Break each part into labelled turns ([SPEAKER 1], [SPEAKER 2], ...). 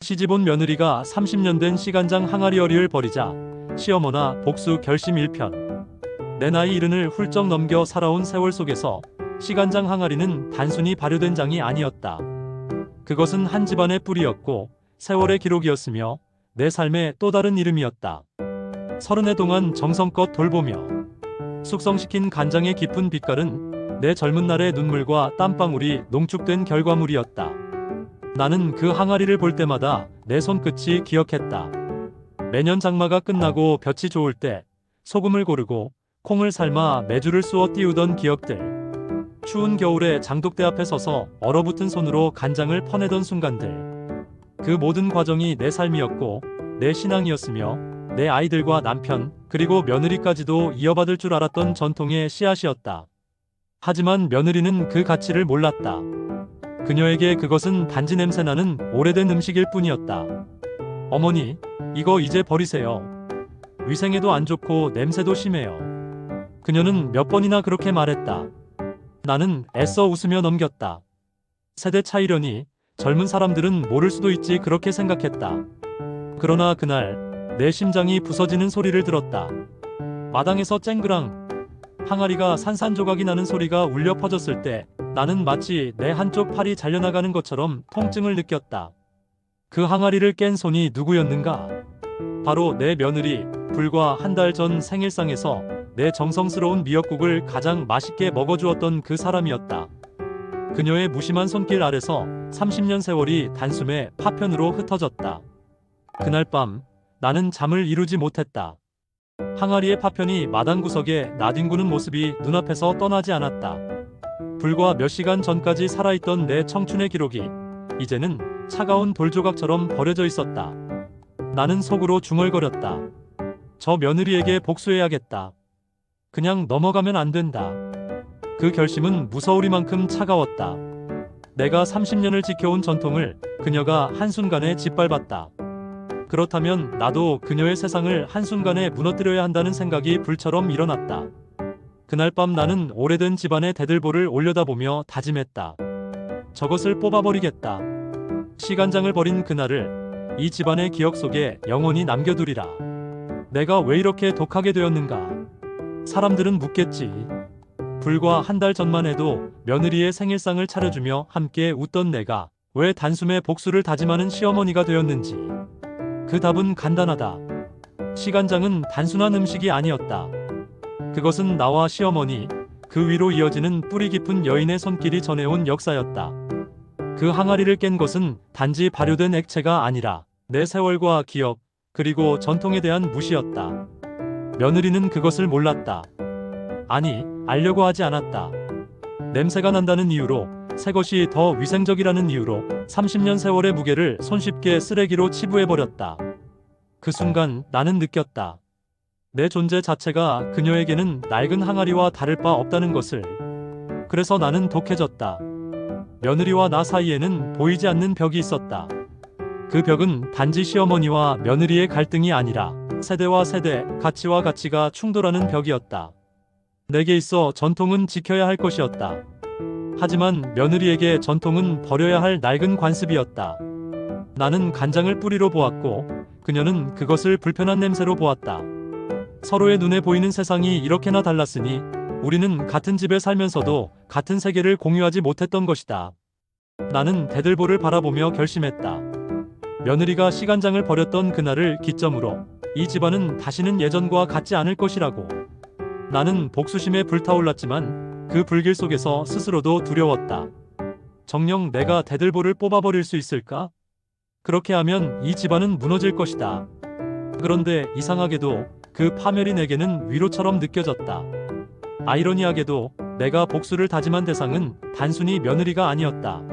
[SPEAKER 1] 시집온 며느리가 30년 된 시간장 항아리어리를 버리자 시어머나 복수 결심 1편. 내 나이 70을 훌쩍 넘겨 살아온 세월 속에서 시간장 항아리는 단순히 발효된 장이 아니었다. 그것은 한 집안의 뿌리였고 세월의 기록이었으며 내 삶의 또 다른 이름이었다. 30해 동안 정성껏 돌보며 숙성시킨 간장의 깊은 빛깔은 내 젊은 날의 눈물과 땀방울이 농축된 결과물이었다. 나는 그 항아리를 볼 때마다 내 손끝이 기억했다. 매년 장마가 끝나고 볕이 좋을 때 소금을 고르고 콩을 삶아 메주를 쑤어 띄우던 기억들. 추운 겨울에 장독대 앞에 서서 얼어붙은 손으로 간장을 퍼내던 순간들. 그 모든 과정이 내 삶이었고 내 신앙이었으며 내 아이들과 남편 그리고 며느리까지도 이어받을 줄 알았던 전통의 씨앗이었다. 하지만 며느리는 그 가치를 몰랐다. 그녀에게 그것은 단지 냄새나는 오래된 음식일 뿐이었다. 어머니, 이거 이제 버리세요. 위생에도 안 좋고 냄새도 심해요. 그녀는 몇 번이나 그렇게 말했다. 나는 애써 웃으며 넘겼다. 세대 차이려니 젊은 사람들은 모를 수도 있지 그렇게 생각했다. 그러나 그날 내 심장이 부서지는 소리를 들었다. 마당에서 쨍그랑 항아리가 산산조각이 나는 소리가 울려 퍼졌을 때 나는 마치 내 한쪽 팔이 잘려나가는 것처럼 통증을 느꼈다. 그 항아리를 깬 손이 누구였는가? 바로 내 며느리. 불과 한 달 전 생일상에서 내 정성스러운 미역국을 가장 맛있게 먹어주었던 그 사람이었다. 그녀의 무심한 손길 아래서 30년 세월이 단숨에 파편으로 흩어졌다. 그날 밤 나는 잠을 이루지 못했다. 항아리의 파편이 마당 구석에 나뒹구는 모습이 눈앞에서 떠나지 않았다. 불과 몇 시간 전까지 살아있던 내 청춘의 기록이 이제는 차가운 돌조각처럼 버려져 있었다. 나는 속으로 중얼거렸다. 저 며느리에게 복수해야겠다. 그냥 넘어가면 안 된다. 그 결심은 무서우리만큼 차가웠다. 내가 30년을 지켜온 전통을 그녀가 한순간에 짓밟았다. 그렇다면 나도 그녀의 세상을 한순간에 무너뜨려야 한다는 생각이 불처럼 일어났다. 그날 밤 나는 오래된 집안의 대들보를 올려다보며 다짐했다. 저것을 뽑아버리겠다. 시간장을 버린 그날을 이 집안의 기억 속에 영원히 남겨두리라. 내가 왜 이렇게 독하게 되었는가? 사람들은 묻겠지. 불과 한 달 전만 해도 며느리의 생일상을 차려주며 함께 웃던 내가 왜 단숨에 복수를 다짐하는 시어머니가 되었는지. 그 답은 간단하다. 시간장은 단순한 음식이 아니었다. 그것은 나와 시어머니, 그 위로 이어지는 뿌리 깊은 여인의 손길이 전해온 역사였다. 그 항아리를 깬 것은 단지 발효된 액체가 아니라 내 세월과 기억, 그리고 전통에 대한 무시였다. 며느리는 그것을 몰랐다. 아니, 알려고 하지 않았다. 냄새가 난다는 이유로, 새 것이 더 위생적이라는 이유로 30년 세월의 무게를 손쉽게 쓰레기로 치부해버렸다. 그 순간 나는 느꼈다. 내 존재 자체가 그녀에게는 낡은 항아리와 다를 바 없다는 것을. 그래서 나는 독해졌다. 며느리와 나 사이에는 보이지 않는 벽이 있었다. 그 벽은 단지 시어머니와 며느리의 갈등이 아니라 세대와 세대, 가치와 가치가 충돌하는 벽이었다. 내게 있어 전통은 지켜야 할 것이었다. 하지만 며느리에게 전통은 버려야 할 낡은 관습이었다. 나는 간장을 뿌리로 보았고 그녀는 그것을 불편한 냄새로 보았다. 서로의 눈에 보이는 세상이 이렇게나 달랐으니 우리는 같은 집에 살면서도 같은 세계를 공유하지 못했던 것이다. 나는 대들보를 바라보며 결심했다. 며느리가 시간장을 버렸던 그날을 기점으로 이 집안은 다시는 예전과 같지 않을 것이라고. 나는 복수심에 불타올랐지만 그 불길 속에서 스스로도 두려웠다. 정녕 내가 대들보를 뽑아버릴 수 있을까? 그렇게 하면 이 집안은 무너질 것이다. 그런데 이상하게도 그 파멸이 내게는 위로처럼 느껴졌다. 아이러니하게도 내가 복수를 다짐한 대상은 단순히 며느리가 아니었다.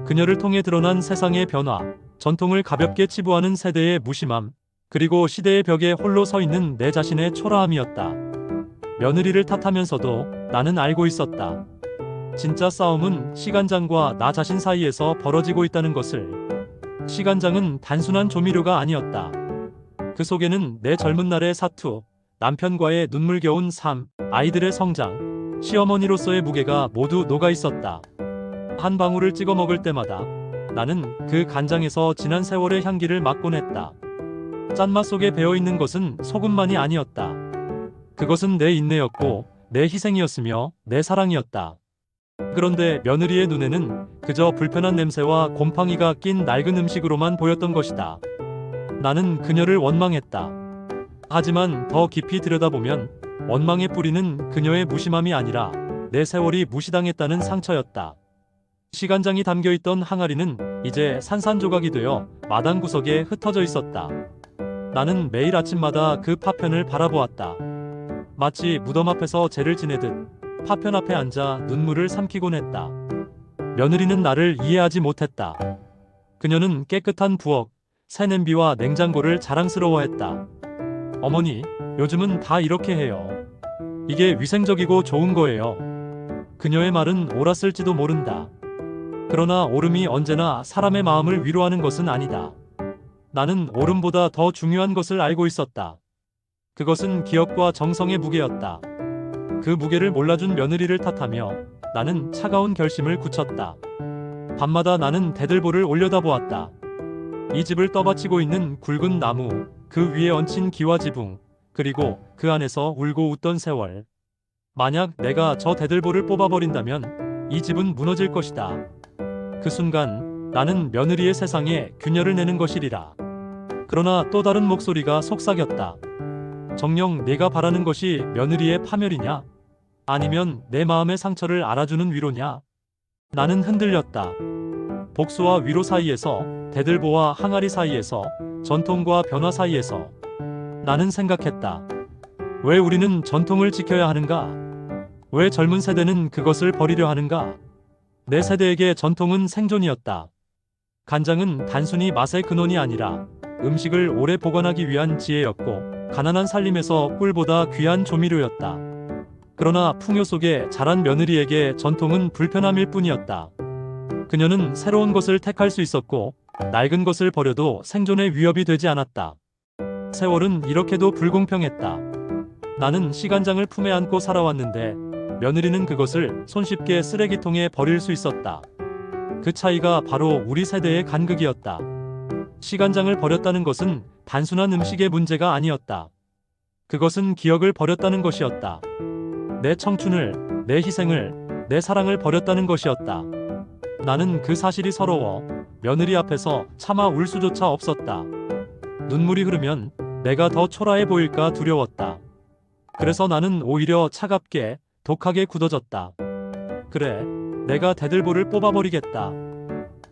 [SPEAKER 1] 그녀를 통해 드러난 세상의 변화, 전통을 가볍게 치부하는 세대의 무심함, 그리고 시대의 벽에 홀로 서 있는 내 자신의 초라함이었다. 며느리를 탓하면서도 나는 알고 있었다. 진짜 싸움은 시간장과 나 자신 사이에서 벌어지고 있다는 것을. 시간장은 단순한 조미료가 아니었다. 그 속에는 내 젊은 날의 사투, 남편과의 눈물겨운 삶, 아이들의 성장, 시어머니로서의 무게가 모두 녹아 있었다. 한 방울을 찍어 먹을 때마다 나는 그 간장에서 지난 세월의 향기를 맡곤 했다. 짠맛 속에 배어있는 것은 소금만이 아니었다. 그것은 내 인내였고 내 희생이었으며 내 사랑이었다. 그런데 며느리의 눈에는 그저 불편한 냄새와 곰팡이가 낀 낡은 음식으로만 보였던 것이다. 나는 그녀를 원망했다. 하지만 더 깊이 들여다보면 원망의 뿌리는 그녀의 무심함이 아니라 내 세월이 무시당했다는 상처였다. 시간장이 담겨있던 항아리는 이제 산산조각이 되어 마당 구석에 흩어져 있었다. 나는 매일 아침마다 그 파편을 바라보았다. 마치 무덤 앞에서 제를 지내듯 파편 앞에 앉아 눈물을 삼키곤 했다. 며느리는 나를 이해하지 못했다. 그녀는 깨끗한 부엌, 새 냄비와 냉장고를 자랑스러워했다. 어머니, 요즘은 다 이렇게 해요. 이게 위생적이고 좋은 거예요. 그녀의 말은 옳았을지도 모른다. 그러나 옳음이 언제나 사람의 마음을 위로하는 것은 아니다. 나는 옳음보다 더 중요한 것을 알고 있었다. 그것은 기억과 정성의 무게였다. 그 무게를 몰라준 며느리를 탓하며 나는 차가운 결심을 굳혔다. 밤마다 나는 대들보를 올려다보았다. 이 집을 떠받치고 있는 굵은 나무, 그 위에 얹힌 기와 지붕, 그리고 그 안에서 울고 웃던 세월. 만약 내가 저 대들보를 뽑아버린다면 이 집은 무너질 것이다. 그 순간 나는 며느리의 세상에 균열을 내는 것이리라. 그러나 또 다른 목소리가 속삭였다. 정녕 네가 바라는 것이 며느리의 파멸이냐? 아니면 내 마음의 상처를 알아주는 위로냐? 나는 흔들렸다. 복수와 위로 사이에서, 대들보와 항아리 사이에서, 전통과 변화 사이에서 나는 생각했다. 왜 우리는 전통을 지켜야 하는가? 왜 젊은 세대는 그것을 버리려 하는가? 내 세대에게 전통은 생존이었다. 간장은 단순히 맛의 근원이 아니라 음식을 오래 보관하기 위한 지혜였고 가난한 살림에서 꿀보다 귀한 조미료였다. 그러나 풍요 속에 자란 며느리에게 전통은 불편함일 뿐이었다. 그녀는 새로운 것을 택할 수 있었고 낡은 것을 버려도 생존의 위협이 되지 않았다. 세월은 이렇게도 불공평했다. 나는 시간장을 품에 안고 살아왔는데 며느리는 그것을 손쉽게 쓰레기통에 버릴 수 있었다. 그 차이가 바로 우리 세대의 간극이었다. 시간장을 버렸다는 것은 단순한 음식의 문제가 아니었다. 그것은 기억을 버렸다는 것이었다. 내 청춘을, 내 희생을, 내 사랑을 버렸다는 것이었다. 나는 그 사실이 서러워 며느리 앞에서 차마 울 수조차 없었다. 눈물이 흐르면 내가 더 초라해 보일까 두려웠다. 그래서 나는 오히려 차갑게, 독하게 굳어졌다. 그래, 내가 대들보를 뽑아버리겠다.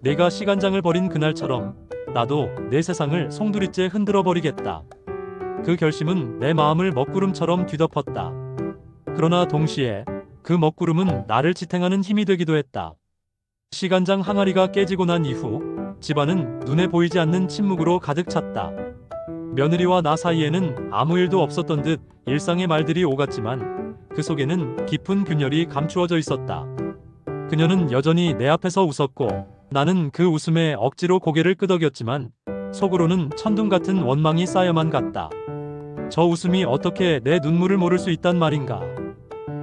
[SPEAKER 1] 내가 시간장을 버린 그날처럼 나도 내 세상을 송두리째 흔들어버리겠다. 그 결심은 내 마음을 먹구름처럼 뒤덮었다. 그러나 동시에 그 먹구름은 나를 지탱하는 힘이 되기도 했다. 시간장 항아리가 깨지고 난 이후 집안은 눈에 보이지 않는 침묵으로 가득 찼다. 며느리와 나 사이에는 아무 일도 없었던 듯 일상의 말들이 오갔지만 그 속에는 깊은 균열이 감추어져 있었다. 그녀는 여전히 내 앞에서 웃었고 나는 그 웃음에 억지로 고개를 끄덕였지만 속으로는 천둥 같은 원망이 쌓여만 갔다. 저 웃음이 어떻게 내 눈물을 모를 수 있단 말인가?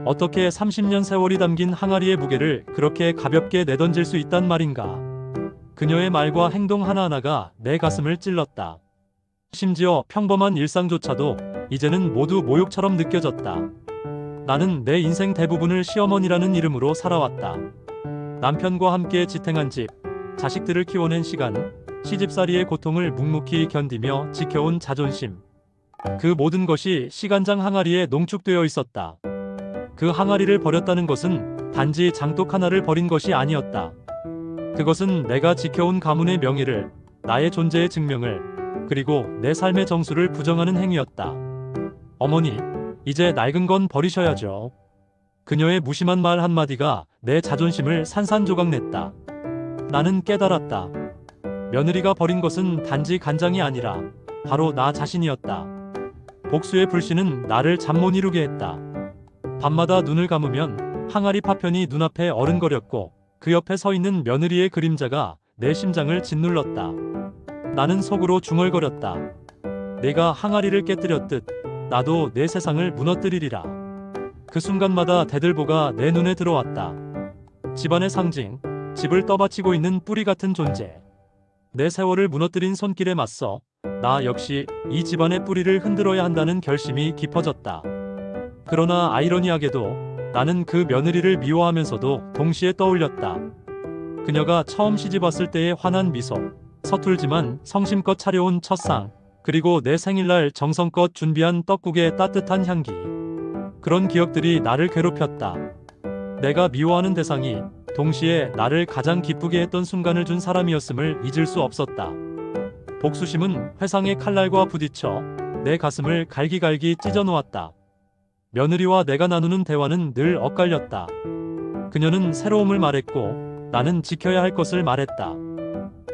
[SPEAKER 1] 어떻게 30년 세월이 담긴 항아리의 무게를 그렇게 가볍게 내던질 수 있단 말인가? 그녀의 말과 행동 하나하나가 내 가슴을 찔렀다. 심지어 평범한 일상조차도 이제는 모두 모욕처럼 느껴졌다. 나는 내 인생 대부분을 시어머니라는 이름으로 살아왔다. 남편과 함께 지탱한 집, 자식들을 키워낸 시간, 시집살이의 고통을 묵묵히 견디며 지켜온 자존심. 그 모든 것이 시간장 항아리에 농축되어 있었다. 그 항아리를 버렸다는 것은 단지 장독 하나를 버린 것이 아니었다. 그것은 내가 지켜온 가문의 명예를, 나의 존재의 증명을, 그리고 내 삶의 정수를 부정하는 행위였다. 어머니, 이제 낡은 건 버리셔야죠. 그녀의 무심한 말 한마디가 내 자존심을 산산조각 냈다. 나는 깨달았다. 며느리가 버린 것은 단지 간장이 아니라 바로 나 자신이었다. 복수의 불씨는 나를 잠 못 이루게 했다. 밤마다 눈을 감으면 항아리 파편이 눈앞에 어른거렸고 그 옆에 서 있는 며느리의 그림자가 내 심장을 짓눌렀다. 나는 속으로 중얼거렸다. 내가 항아리를 깨뜨렸듯 나도 내 세상을 무너뜨리리라. 그 순간마다 대들보가 내 눈에 들어왔다. 집안의 상징, 집을 떠받치고 있는 뿌리 같은 존재. 내 세월을 무너뜨린 손길에 맞서 나 역시 이 집안의 뿌리를 흔들어야 한다는 결심이 깊어졌다. 그러나 아이러니하게도 나는 그 며느리를 미워하면서도 동시에 떠올렸다. 그녀가 처음 시집 왔을 때의 환한 미소, 서툴지만 성심껏 차려온 첫상, 그리고 내 생일날 정성껏 준비한 떡국의 따뜻한 향기. 그런 기억들이 나를 괴롭혔다. 내가 미워하는 대상이 동시에 나를 가장 기쁘게 했던 순간을 준 사람이었음을 잊을 수 없었다. 복수심은 회상의 칼날과 부딪혀 내 가슴을 갈기갈기 찢어놓았다. 며느리와 내가 나누는 대화는 늘 엇갈렸다. 그녀는 새로움을 말했고 나는 지켜야 할 것을 말했다.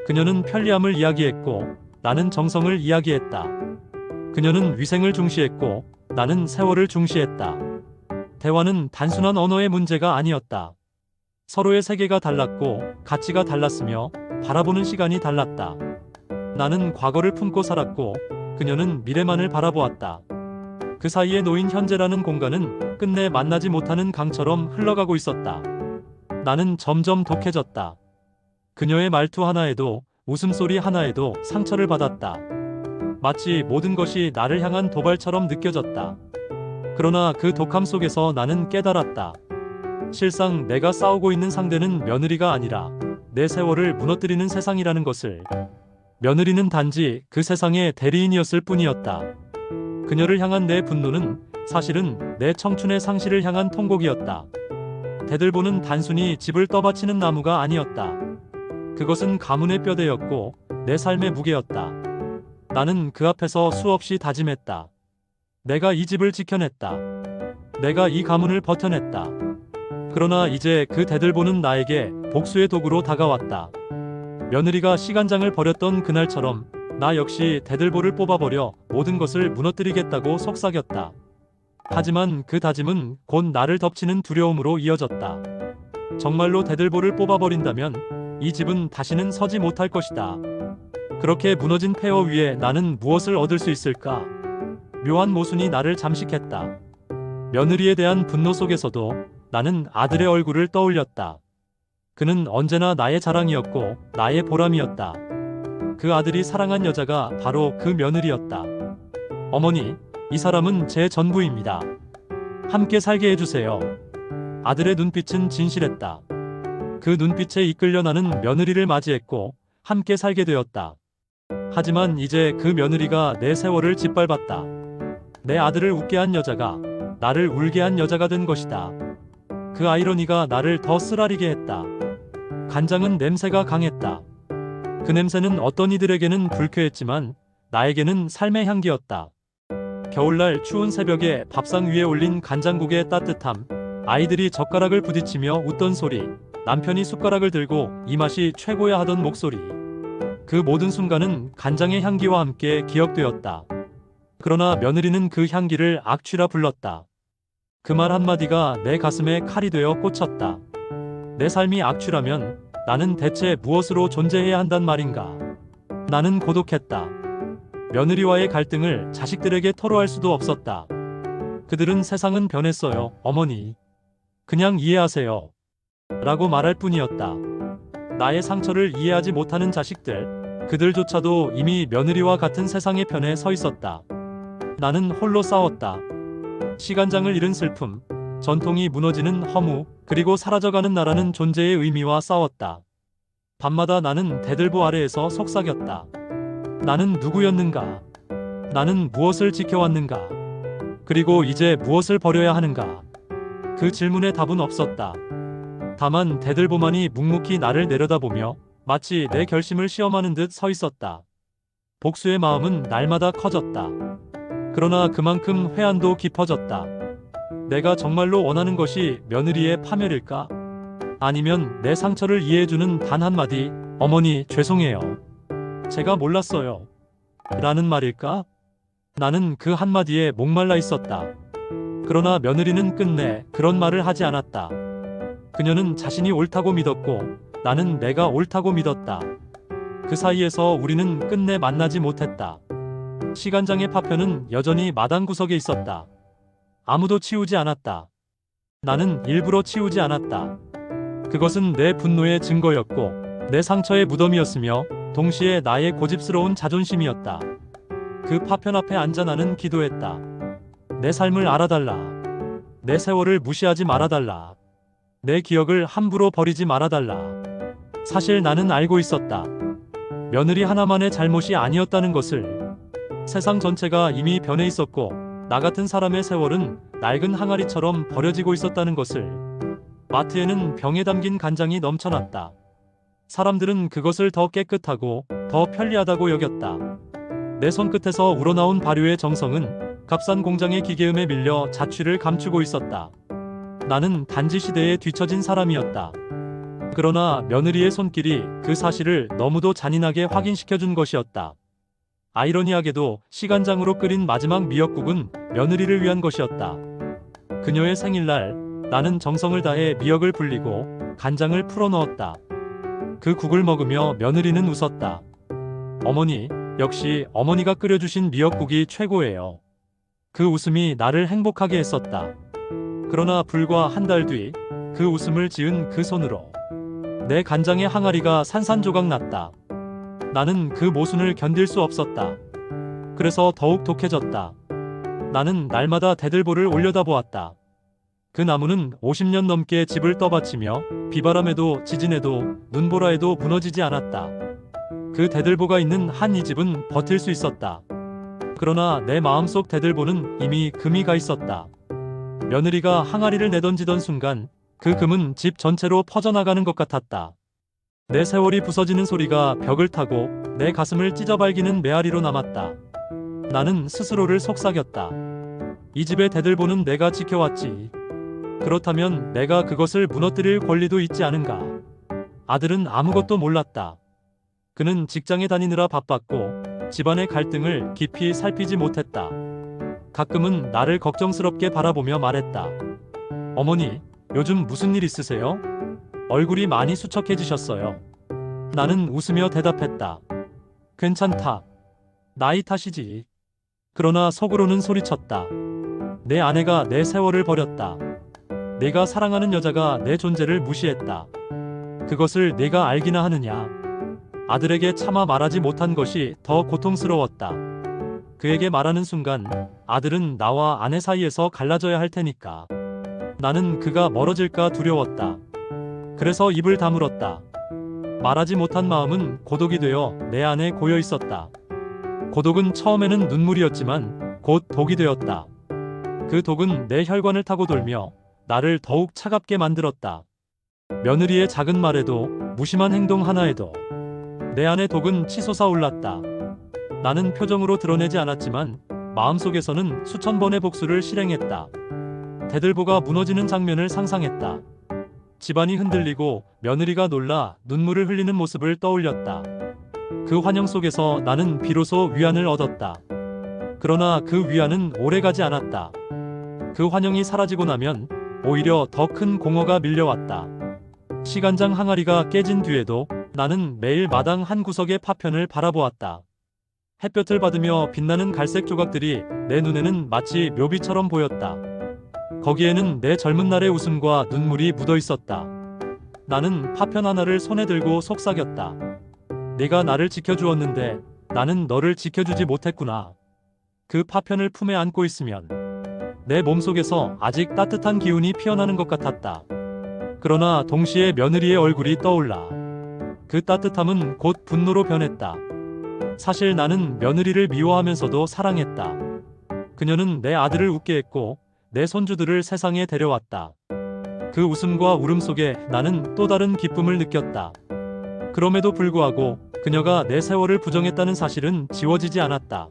[SPEAKER 1] 그녀는 편리함을 이야기했고 나는 정성을 이야기했다. 그녀는 위생을 중시했고 나는 세월을 중시했다. 대화는 단순한 언어의 문제가 아니었다. 서로의 세계가 달랐고 가치가 달랐으며 바라보는 시간이 달랐다. 나는 과거를 품고 살았고 그녀는 미래만을 바라보았다. 그 사이에 놓인 현재라는 공간은 끝내 만나지 못하는 강처럼 흘러가고 있었다. 나는 점점 독해졌다. 그녀의 말투 하나에도 웃음소리 하나에도 상처를 받았다. 마치 모든 것이 나를 향한 도발처럼 느껴졌다. 그러나 그 독함 속에서 나는 깨달았다. 실상 내가 싸우고 있는 상대는 며느리가 아니라 내 세월을 무너뜨리는 세상이라는 것을. 며느리는 단지 그 세상의 대리인이었을 뿐이었다. 그녀를 향한 내 분노는 사실은 내 청춘의 상실을 향한 통곡이었다. 대들보는 단순히 집을 떠받치는 나무가 아니었다. 그것은 가문의 뼈대였고 내 삶의 무게였다. 나는 그 앞에서 수없이 다짐했다. 내가 이 집을 지켜냈다. 내가 이 가문을 버텨냈다. 그러나 이제 그 대들보는 나에게 복수의 도구로 다가왔다. 며느리가 시간장을 버렸던 그날처럼 나 역시 대들보를 뽑아버려 모든 것을 무너뜨리겠다고 속삭였다. 하지만 그 다짐은 곧 나를 덮치는 두려움으로 이어졌다. 정말로 대들보를 뽑아버린다면 이 집은 다시는 서지 못할 것이다. 그렇게 무너진 폐허 위에 나는 무엇을 얻을 수 있을까? 묘한 모순이 나를 잠식했다. 며느리에 대한 분노 속에서도 나는 아들의 얼굴을 떠올렸다. 그는 언제나 나의 자랑이었고 나의 보람이었다. 그 아들이 사랑한 여자가 바로 그 며느리였다. 어머니, 이 사람은 제 전부입니다. 함께 살게 해주세요. 아들의 눈빛은 진실했다. 그 눈빛에 이끌려 나는 며느리를 맞이했고 함께 살게 되었다. 하지만 이제 그 며느리가 내 세월을 짓밟았다. 내 아들을 웃게 한 여자가 나를 울게 한 여자가 된 것이다. 그 아이러니가 나를 더 쓰라리게 했다. 간장은 냄새가 강했다. 그 냄새는 어떤 이들에게는 불쾌했지만 나에게는 삶의 향기였다. 겨울날 추운 새벽에 밥상 위에 올린 간장국의 따뜻함, 아이들이 젓가락을 부딪히며 웃던 소리, 남편이 숟가락을 들고 이 맛이 최고야 하던 목소리. 그 모든 순간은 간장의 향기와 함께 기억되었다. 그러나 며느리는 그 향기를 악취라 불렀다. 그 말 한마디가 내 가슴에 칼이 되어 꽂혔다. 내 삶이 악취라면 나는 대체 무엇으로 존재해야 한단 말인가? 나는 고독했다. 며느리와의 갈등을 자식들에게 토로할 수도 없었다. 그들은 세상은 변했어요, 어머니. 그냥 이해하세요. 라고 말할 뿐이었다. 나의 상처를 이해하지 못하는 자식들, 그들조차도 이미 며느리와 같은 세상의 편에 서 있었다. 나는 홀로 싸웠다. 시간장을 잃은 슬픔, 전통이 무너지는 허무, 그리고 사라져가는 나라는 존재의 의미와 싸웠다. 밤마다 나는 대들보 아래에서 속삭였다. 나는 누구였는가? 나는 무엇을 지켜왔는가? 그리고 이제 무엇을 버려야 하는가? 그 질문에 답은 없었다. 다만 대들보만이 묵묵히 나를 내려다보며 마치 내 결심을 시험하는 듯 서 있었다. 복수의 마음은 날마다 커졌다. 그러나 그만큼 회한도 깊어졌다. 내가 정말로 원하는 것이 며느리의 파멸일까? 아니면 내 상처를 이해해주는 단 한마디, 어머니 죄송해요. 제가 몰랐어요. 라는 말일까? 나는 그 한마디에 목말라 있었다. 그러나 며느리는 끝내 그런 말을 하지 않았다. 그녀는 자신이 옳다고 믿었고 나는 내가 옳다고 믿었다. 그 사이에서 우리는 끝내 만나지 못했다. 시간장의 파편은 여전히 마당 구석에 있었다. 아무도 치우지 않았다. 나는 일부러 치우지 않았다. 그것은 내 분노의 증거였고 내 상처의 무덤이었으며 동시에 나의 고집스러운 자존심이었다. 그 파편 앞에 앉아 나는 기도했다. 내 삶을 알아달라. 내 세월을 무시하지 말아달라. 내 기억을 함부로 버리지 말아달라. 사실 나는 알고 있었다. 며느리 하나만의 잘못이 아니었다는 것을. 세상 전체가 이미 변해 있었고 나 같은 사람의 세월은 낡은 항아리처럼 버려지고 있었다는 것을. 마트에는 병에 담긴 간장이 넘쳐났다. 사람들은 그것을 더 깨끗하고 더 편리하다고 여겼다. 내 손끝에서 우러나온 발효의 정성은 값싼 공장의 기계음에 밀려 자취를 감추고 있었다. 나는 단지 시대에 뒤처진 사람이었다. 그러나 며느리의 손길이 그 사실을 너무도 잔인하게 확인시켜준 것이었다. 아이러니하게도 시간장으로 끓인 마지막 미역국은 며느리를 위한 것이었다. 그녀의 생일날 나는 정성을 다해 미역을 불리고 간장을 풀어넣었다. 그 국을 먹으며 며느리는 웃었다. 어머니, 역시 어머니가 끓여주신 미역국이 최고예요. 그 웃음이 나를 행복하게 했었다. 그러나 불과 한 달 뒤 그 웃음을 지은 그 손으로 내 간장의 항아리가 산산조각 났다. 나는 그 모순을 견딜 수 없었다. 그래서 더욱 독해졌다. 나는 날마다 대들보를 올려다보았다. 그 나무는 50년 넘게 집을 떠받치며 비바람에도 지진에도 눈보라에도 무너지지 않았다. 그 대들보가 있는 한 이 집은 버틸 수 있었다. 그러나 내 마음속 대들보는 이미 금이 가 있었다. 며느리가 항아리를 내던지던 순간 그 금은 집 전체로 퍼져나가는 것 같았다. 내 세월이 부서지는 소리가 벽을 타고 내 가슴을 찢어발기는 메아리로 남았다. 나는 스스로를 속삭였다. 이 집의 대들보는 내가 지켜왔지. 그렇다면 내가 그것을 무너뜨릴 권리도 있지 않은가. 아들은 아무것도 몰랐다. 그는 직장에 다니느라 바빴고 집안의 갈등을 깊이 살피지 못했다. 가끔은 나를 걱정스럽게 바라보며 말했다. 어머니, 요즘 무슨 일 있으세요? 얼굴이 많이 수척해지셨어요. 나는 웃으며 대답했다. 괜찮다. 나이 탓이지. 그러나 속으로는 소리쳤다. 내 아내가 내 세월을 버렸다. 내가 사랑하는 여자가 내 존재를 무시했다. 그것을 내가 알기나 하느냐. 아들에게 차마 말하지 못한 것이 더 고통스러웠다. 그에게 말하는 순간 아들은 나와 아내 사이에서 갈라져야 할 테니까. 나는 그가 멀어질까 두려웠다. 그래서 입을 다물었다. 말하지 못한 마음은 고독이 되어 내 안에 고여 있었다. 고독은 처음에는 눈물이었지만 곧 독이 되었다. 그 독은 내 혈관을 타고 돌며 나를 더욱 차갑게 만들었다. 며느리의 작은 말에도 무심한 행동 하나에도 내 안의 독은 치솟아 올랐다. 나는 표정으로 드러내지 않았지만 마음속에서는 수천 번의 복수를 실행했다. 대들보가 무너지는 장면을 상상했다. 집안이 흔들리고 며느리가 놀라 눈물을 흘리는 모습을 떠올렸다. 그 환영 속에서 나는 비로소 위안을 얻었다. 그러나 그 위안은 오래가지 않았다. 그 환영이 사라지고 나면 오히려 더 큰 공허가 밀려왔다. 시간장 항아리가 깨진 뒤에도 나는 매일 마당 한 구석의 파편을 바라보았다. 햇볕을 받으며 빛나는 갈색 조각들이 내 눈에는 마치 묘비처럼 보였다. 거기에는 내 젊은 날의 웃음과 눈물이 묻어 있었다. 나는 파편 하나를 손에 들고 속삭였다. 네가 나를 지켜주었는데 나는 너를 지켜주지 못했구나. 그 파편을 품에 안고 있으면 내 몸속에서 아직 따뜻한 기운이 피어나는 것 같았다. 그러나 동시에 며느리의 얼굴이 떠올라. 그 따뜻함은 곧 분노로 변했다. 사실 나는 며느리를 미워하면서도 사랑했다. 그녀는 내 아들을 웃게 했고 내 손주들을 세상에 데려왔다. 그 웃음과 울음 속에 나는 또 다른 기쁨을 느꼈다. 그럼에도 불구하고 그녀가 내 세월을 부정했다는 사실은 지워지지 않았다.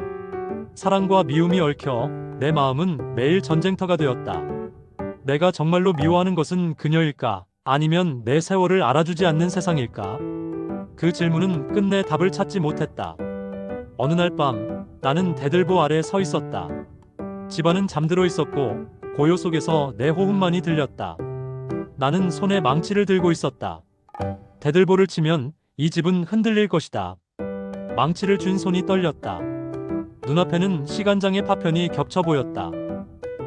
[SPEAKER 1] 사랑과 미움이 얽혀 내 마음은 매일 전쟁터가 되었다. 내가 정말로 미워하는 것은 그녀일까? 아니면 내 세월을 알아주지 않는 세상일까? 그 질문은 끝내 답을 찾지 못했다. 어느 날 밤 나는 대들보 아래 서 있었다. 집안은 잠들어 있었고 고요 속에서 내 호흡만이 들렸다. 나는 손에 망치를 들고 있었다. 대들보를 치면 이 집은 흔들릴 것이다. 망치를 쥔 손이 떨렸다. 눈앞에는 시간장의 파편이 겹쳐 보였다.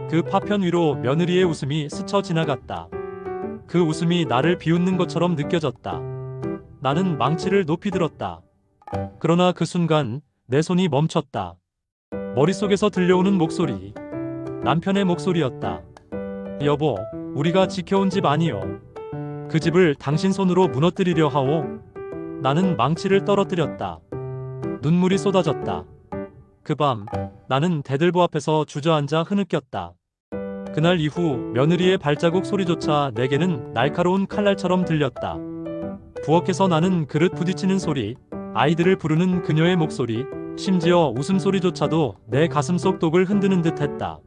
[SPEAKER 1] 그 파편 위로 며느리의 웃음이 스쳐 지나갔다. 그 웃음이 나를 비웃는 것처럼 느껴졌다. 나는 망치를 높이 들었다. 그러나 그 순간 내 손이 멈췄다. 머릿속에서 들려오는 목소리. 남편의 목소리였다. 여보, 우리가 지켜온 집 아니요. 그 집을 당신 손으로 무너뜨리려 하오. 나는 망치를 떨어뜨렸다. 눈물이 쏟아졌다. 그 밤, 나는 대들보 앞에서 주저앉아 흐느꼈다. 그날 이후 며느리의 발자국 소리조차 내게는 날카로운 칼날처럼 들렸다. 부엌에서 나는 그릇 부딪히는 소리, 아이들을 부르는 그녀의 목소리, 심지어 웃음소리조차도 내 가슴속 독을 흔드는 듯 했다.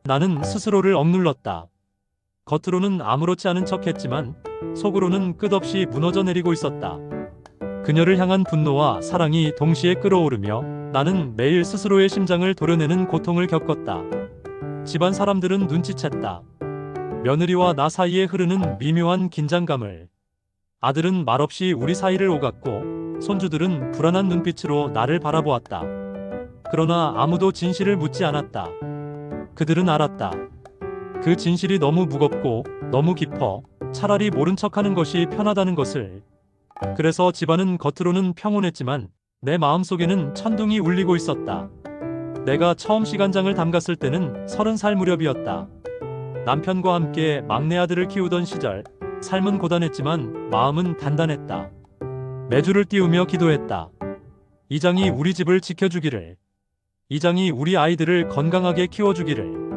[SPEAKER 1] 나는 스스로를 억눌렀다. 겉으로는 아무렇지 않은 척했지만 속으로는 끝없이 무너져 내리고 있었다. 그녀를 향한 분노와 사랑이 동시에 끓어오르며 나는 매일 스스로의 심장을 도려내는 고통을 겪었다. 집안 사람들은 눈치챘다. 며느리와 나 사이에 흐르는 미묘한 긴장감을. 아들은 말없이 우리 사이를 오갔고 손주들은 불안한 눈빛으로 나를 바라보았다. 그러나 아무도 진실을 묻지 않았다. 그들은 알았다. 그 진실이 너무 무겁고 너무 깊어 차라리 모른 척하는 것이 편하다는 것을. 그래서 집안은 겉으로는 평온했지만 내 마음속에는 천둥이 울리고 있었다. 내가 처음 시간장을 담갔을 때는 30살 무렵이었다. 남편과 함께 막내 아들을 키우던 시절, 삶은 고단했지만 마음은 단단했다. 매주를 띄우며 기도했다. 이장이 우리 집을 지켜주기를. 이장이 우리 아이들을 건강하게 키워주기를.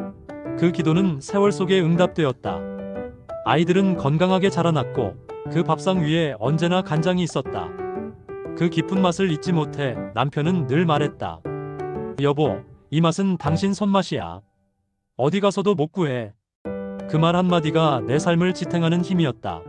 [SPEAKER 1] 그 기도는 세월 속에 응답되었다. 아이들은 건강하게 자라났고 그 밥상 위에 언제나 간장이 있었다. 그 깊은 맛을 잊지 못해 남편은 늘 말했다. 여보, 이 맛은 당신 손맛이야. 어디 가서도 못 구해. 그 말 한마디가 내 삶을 지탱하는 힘이었다.